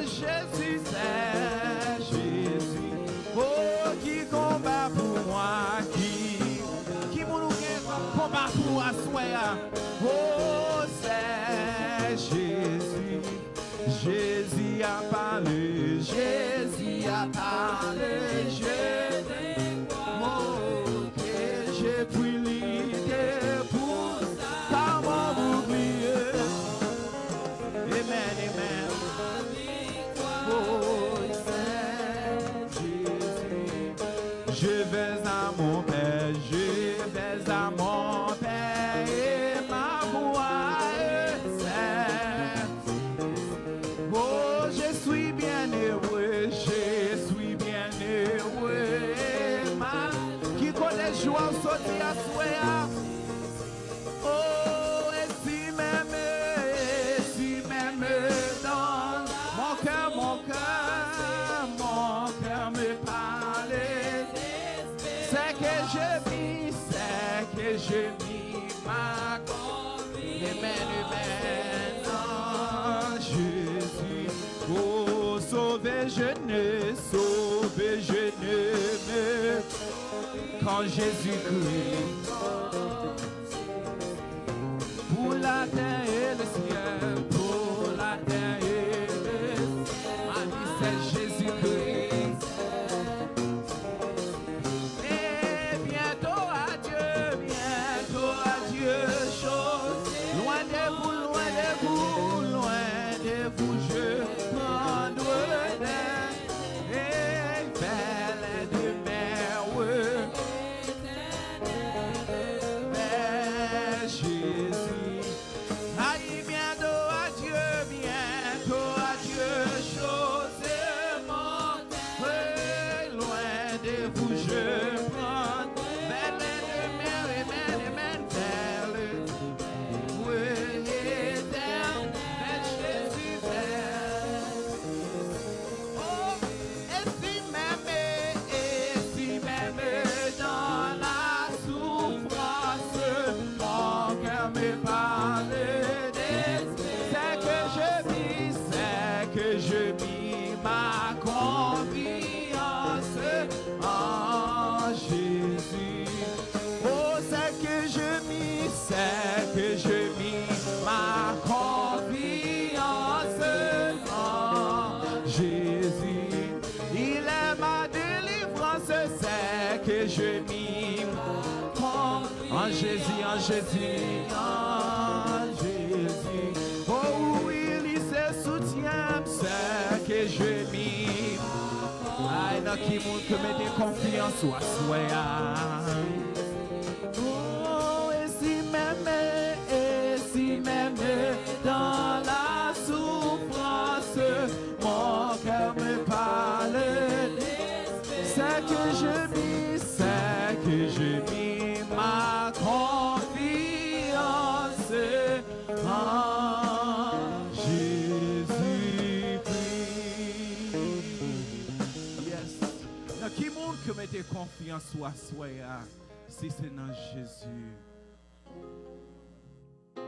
Jésus, c'est Jésus. Oh, qui combat pour moi, qui nous combat pour moi, soya. Oh, c'est Jésus. Jésus a parlé, Jésus a parlé, Jésus. Oh, que j'ai pris l'idée pour ta mort oubliée. Amen, amen. Oh, c'est Jésus. Je vais à mon Père, je vais à mon Père et ma voix est. Oh, je suis bien heureux, qui connaît joie au sortir à soi. Oh, et si même dans mon cœur me parle, c'est que je mis ma confiance. Amen, en Jésus. Oh, sauver je ne me quand Jésus-Christ pour la terre et le ciel, pour la terre et le ciel, c'est Jésus-Christ. Et bientôt adieu, chose, loin de vous, je prendrai et belle de mer, Jésus. Aïe, bientôt adieu, chose mortelle, loin de vous, je prends belle de mer, amen, belle, oui, éternelle, Jésus, oh, et si même dans la souffrance, mon cœur me parle, c'est que je mis ma confiance en Jésus. Oh, c'est que je mis ma confiance en Jésus. Il est ma délivrance, c'est que je mis en Jésus, en Jésus, en Jésus. Oh oui, il se soutient, c'est que je mis. Aïe, dans qui monde que mettez confiance ou à soi. Oh, et si même dans la souffrance, mon cœur me parle, c'est que je mis ma confiance en Jésus-Christ. Yes. Dans qui monde que mettez confiance ou à soi, si c'est dans Jésus.